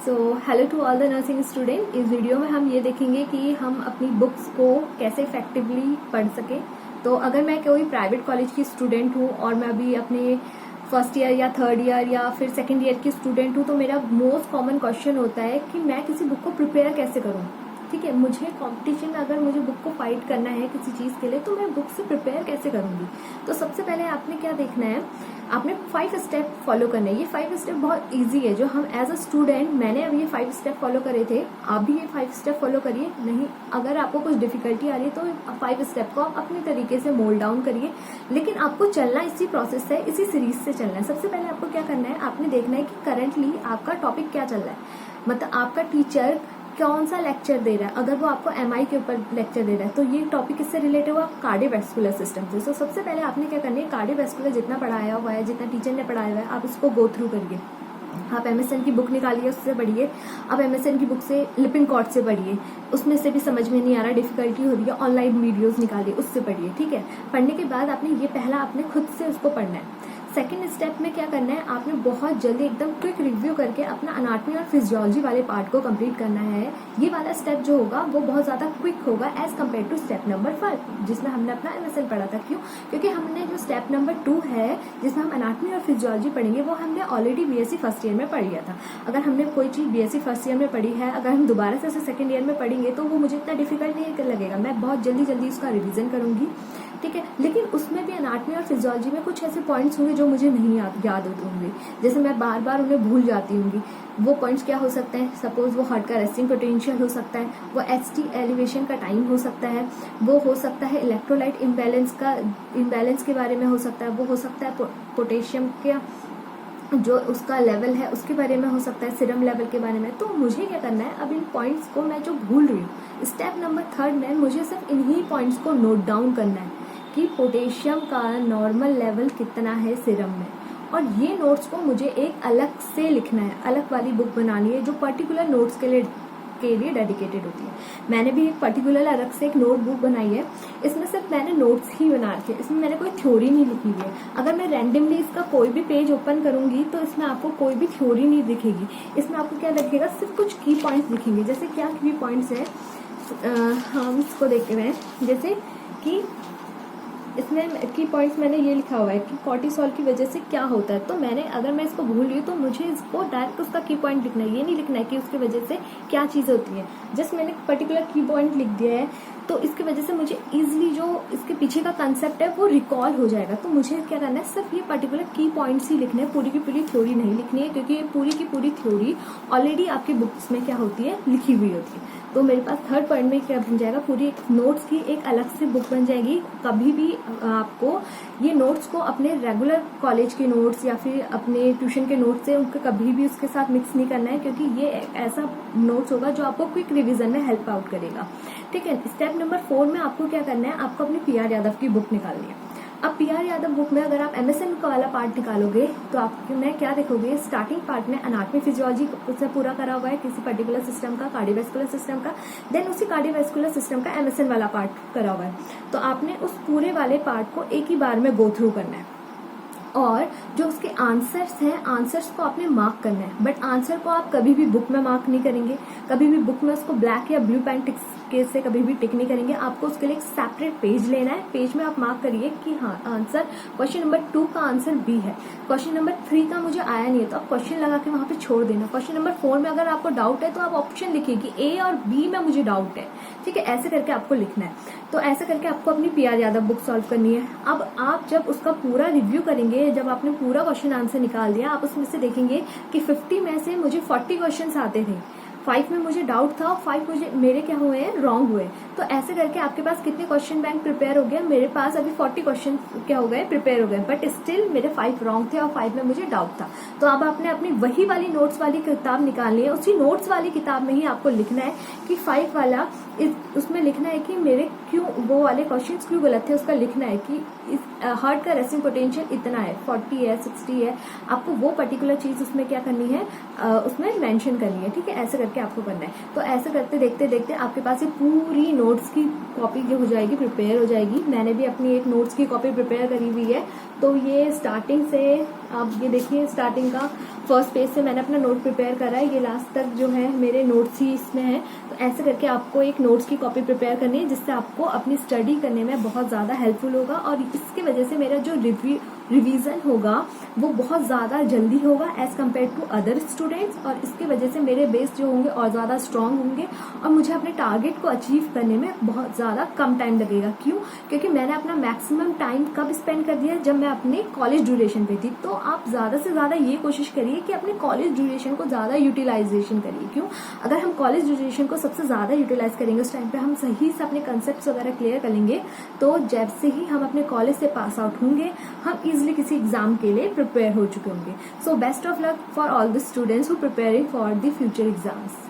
So hello to all the nursing student. इस video में हम ये देखेंगे कि हम अपनी बुक्स को कैसे इफेक्टिवली पढ़ सकें। तो अगर मैं कोई प्राइवेट कॉलेज की स्टूडेंट हूँ और मैं अभी अपने फर्स्ट ईयर या थर्ड ईयर या फिर सेकेंड ईयर की स्टूडेंट हूँ, तो मेरा मोस्ट कॉमन क्वेश्चन होता है कि मैं किसी बुक को प्रिपेयर कैसे करूँ। ठीक है, मुझे कंपटीशन में अगर मुझे बुक को फाइट करना है किसी चीज़ के लिए, तो मैं बुक से प्रिपेयर कैसे करूँगी। तो सबसे पहले आपने क्या देखना है, आपने 5 स्टेप फॉलो करने हैं। ये 5 स्टेप बहुत इजी है, जो हम एज अ स्टूडेंट, मैंने अभी ये 5 स्टेप फॉलो करे थे, आप भी ये 5 स्टेप फॉलो करिए। नहीं, अगर आपको कुछ डिफिकल्टी आ रही है तो 5 स्टेप को आप अपने तरीके से मोल्ड डाउन करिए, लेकिन आपको चलना इसी प्रोसेस से, इसी सीरीज से चलना है। सबसे पहले आपको क्या करना है, आपने देखना है कि करंटली आपका टॉपिक क्या चल रहा है, मतलब आपका टीचर कौन सा लेक्चर दे रहा है। अगर वो आपको एमआई के ऊपर लेक्चर दे रहा है तो ये टॉपिक किससे रिलेटेड हुआ, कार्डियोवैस्कुलर सिस्टम से। तो सबसे पहले आपने क्या करना है, कार्डियोवैस्कुलर जितना पढ़ाया हुआ है, जितना टीचर ने पढ़ाया हुआ है, आप उसको गो थ्रू करिए। आप एमएसएन की बुक निकालिए, उससे पढ़िए। आप एमएसएन की बुक से लिपिंग कॉर्ड से पढ़िए, उसमें से भी समझ में नहीं आ रहा, डिफिकल्टी हो रही है, ऑनलाइन वीडियोस निकालिए, उससे पढ़िए। ठीक है, पढ़ने के बाद आपने ये पहला आपने खुद से उसको पढ़ना है। सेकेंड स्टेप में क्या करना है, आपने बहुत जल्दी एकदम क्विक रिव्यू करके अपना अनाटमी और फिजियोलॉजी वाले पार्ट को कंप्लीट करना है। ये वाला स्टेप जो होगा वो बहुत ज्यादा क्विक होगा as compare to step number 5, जिसमें हमने अपना एमएसएन पढ़ा था। क्यों? क्योंकि हमने जो स्टेप नंबर 2 है, जिसमें हम अनाटमी और फिजियोलॉजी पढ़ेंगे, वो हमने ऑलरेडी बीएससी फर्स्ट ईयर में पढ़ लिया था। अगर हमने कोई चीज बीएससी फर्स्ट ईयर में पढ़ी है, अगर हम दोबारा से उसे सेकेंड ईयर में पढ़ेंगे तो वो मुझे इतना डिफिकल्ट नहीं लगेगा, मैं बहुत जल्दी उसका रिविजन करूंगी। ठीक है, लेकिन उसमें भी अनाटमी और फिजियोलॉजी में कुछ ऐसे पॉइंट्स होंगे जो मुझे नहीं याद होते होंगे, जैसे मैं बार बार उन्हें भूल जाती होंगी। वो पॉइंट्स क्या हो सकते हैं, सपोज वो हार्ट का रेस्टिंग पोटेंशियल हो सकता है, वो एचटी एलिवेशन का टाइम हो सकता है, वो हो सकता है इलेक्ट्रोलाइट इम्बैलेंस के बारे में हो सकता है, वो हो सकता है पोटेशियम का जो उसका लेवल है उसके बारे में हो सकता है, सीरम लेवल के बारे में। तो मुझे क्या करना है, अब इन पॉइंट्स को मैं जो भूल रही हूँ, स्टेप नंबर 3 में मुझे सिर्फ इन्हीं पॉइंट्स को नोट डाउन करना है कि पोटेशियम का नॉर्मल लेवल कितना है सीरम में। और ये नोट्स को मुझे एक अलग से लिखना है, अलग वाली बुक बनानी है जो पर्टिकुलर नोट्स के लिए डेडिकेटेड होती है। मैंने भी एक पर्टिकुलर अलग से एक नोट बुक बनाई है, इसमें सिर्फ मैंने नोट्स ही बना रखे, इसमें मैंने कोई थ्योरी नहीं लिखी हुई है। अगर मैं रैंडमली इसका कोई भी पेज ओपन करूंगी तो इसमें आपको कोई भी थ्योरी नहीं दिखेगी, इसमें आपको क्या दिखेगा, सिर्फ कुछ की पॉइंट्स दिखेंगे। जैसे क्या की पॉइंट्स है, हम इसको देखते हैं। जैसे कि इसमें की पॉइंट्स मैंने ये लिखा हुआ है कि कॉर्टिसोल की वजह से क्या होता है। तो मैंने, अगर मैं इसको भूल रही हूँ तो मुझे इसको डायरेक्ट उसका की पॉइंट लिखना है, ये नहीं लिखना है कि उसकी वजह से क्या चीज़ होती है। जस्ट मैंने पर्टिकुलर की पॉइंट लिख दिया है, तो इसकी वजह से मुझे इजीली जो इसके पीछे का कंसेप्ट है वो रिकॉल हो जाएगा। तो मुझे क्या करना है, सिर्फ ये पर्टिकुलर की पॉइंट्स ही लिखने हैं, पूरी की पूरी थ्योरी नहीं लिखनी है, क्योंकि ये पूरी की पूरी थ्योरी ऑलरेडी आपकी बुक्स में क्या होती है, लिखी हुई होती है। तो मेरे पास थर्ड पॉइंट में क्या बन जाएगा, पूरी नोट्स की एक अलग से बुक बन जाएगी। कभी भी आपको ये नोट्स को अपने रेगुलर कॉलेज के नोट्स या फिर अपने ट्यूशन के नोट्स से उनको कभी भी उसके साथ मिक्स नहीं करना है, क्योंकि ये ऐसा नोट्स होगा जो आपको क्विक रिवीजन में हेल्प आउट करेगा। ठीक है, स्टेप नंबर 4 में आपको क्या करना है, आपको अपनी पीआर यादव की बुक निकालनी है। अब पीआर यादव बुक में अगर आप एमएसएन का वाला पार्ट निकालोगे तो आप में क्या देखोगे, स्टार्टिंग पार्ट में अनाटमी फिजियोलॉजी से पूरा करा हुआ है किसी पर्टिकुलर सिस्टम का, कार्डियोवैस्कुलर सिस्टम का, देन उसी कार्डियोवैस्कुलर सिस्टम का एमएसएन वाला पार्ट करा हुआ है। तो आपने उस पूरे वाले पार्ट को एक ही बार में गो थ्रू करना है, और जो उसके आंसर्स हैं, आंसर्स को आपने मार्क करना है। बट आंसर को आप कभी भी बुक में मार्क नहीं करेंगे, कभी भी बुक में उसको ब्लैक या ब्लू पेन टिक्स के से कभी भी टिक नहीं करेंगे। आपको उसके लिए एक सेपरेट पेज लेना है, पेज में आप मार्क करिए कि हाँ, आंसर क्वेश्चन नंबर 2 का आंसर बी है, क्वेश्चन नंबर 3 का मुझे आया नहीं है तो आप क्वेश्चन लगा के वहां पे छोड़ देना। क्वेश्चन नंबर 4 में अगर आपको डाउट है तो आप ऑप्शन लिखिए कि ए और बी में मुझे डाउट है। ठीक है, ऐसे करके आपको लिखना है। तो ऐसे करके आपको अपनी पीआर यादव बुक सॉल्व करनी है। अब आप जब उसका पूरा रिव्यू करेंगे, जब आपने पूरा क्वेश्चन आंसर निकाल दिया, आप उसमें से देखेंगे कि 50 में से मुझे 40 क्वेश्चन आते थे, 5 में मुझे डाउट था, 5 मुझे मेरे क्या हुए हैं, रॉन्ग हुए। तो ऐसे करके आपके पास कितने क्वेश्चन बैंक प्रिपेयर हो गए, मेरे पास अभी 40 क्वेश्चन क्या हो गए, प्रिपेयर हो गए, बट स्टिल मेरे 5 रॉन्ग थे और 5 में मुझे डाउट था। तो अब आपने अपनी वही वाली नोट्स वाली किताब निकालनी है, उसी नोट्स वाली किताब में ही आपको लिखना है कि 5 वाला उसमें लिखना है कि मेरे क्यों वो वाले क्वेश्चंस क्यों गलत थे, उसका लिखना है कि हार्ट का रेस्टिंग पोटेंशियल इतना है, 40 है, 60 है, आपको वो पर्टिकुलर चीज उसमें क्या करनी है, उसमें मेंशन करनी है। ठीक है, ऐसे करके के आपको करना है। तो ऐसे करते देखते देखते आपके पास ये पूरी नोट्स की कॉपी जो हो जाएगी, प्रिपेयर हो जाएगी। मैंने भी अपनी एक नोट्स की कॉपी प्रिपेयर करी हुई है। तो ये स्टार्टिंग से आप ये देखिए, स्टार्टिंग का फर्स्ट पेज से मैंने अपना नोट प्रिपेयर करा है, ये लास्ट तक जो है मेरे नोट्स ही इसमें है। तो ऐसे करके आपको एक नोट्स की कॉपी प्रिपेयर करनी है, जिससे आपको अपनी स्टडी करने में बहुत ज़्यादा हेल्पफुल होगा और इसकी वजह से मेरा जो रिवीजन होगा वो बहुत ज़्यादा जल्दी होगा as compare to other students, और इसकी वजह से मेरे बेस जो होंगे और ज़्यादा स्ट्रांग होंगे और मुझे अपने टारगेट को अचीव करने में बहुत ज़्यादा कम टाइम लगेगा। क्यों? क्योंकि मैंने अपना मैक्सिमम टाइम कब स्पेंड कर दिया, जब मैं अपने कॉलेज ड्यूरेशन पे थी। तो आप ज़्यादा से ज़्यादा ये कोशिश करिए कि अपने कॉलेज ड्यूरेशन को ज़्यादा यूटिलाइजेशन करिए। क्यों? अगर हम कॉलेज ड्यूरेशन को सबसे ज़्यादा यूटिलाइज करेंगे, उस टाइम पे हम सही से अपने कंसेप्ट वगैरह क्लियर कर लेंगे, तो जब से ही हम अपने कॉलेज से पास आउट होंगे, हम इजिली किसी एग्जाम के लिए प्रिपेयर हो चुके होंगे। So best of luck for all the students who preparing for the future exams.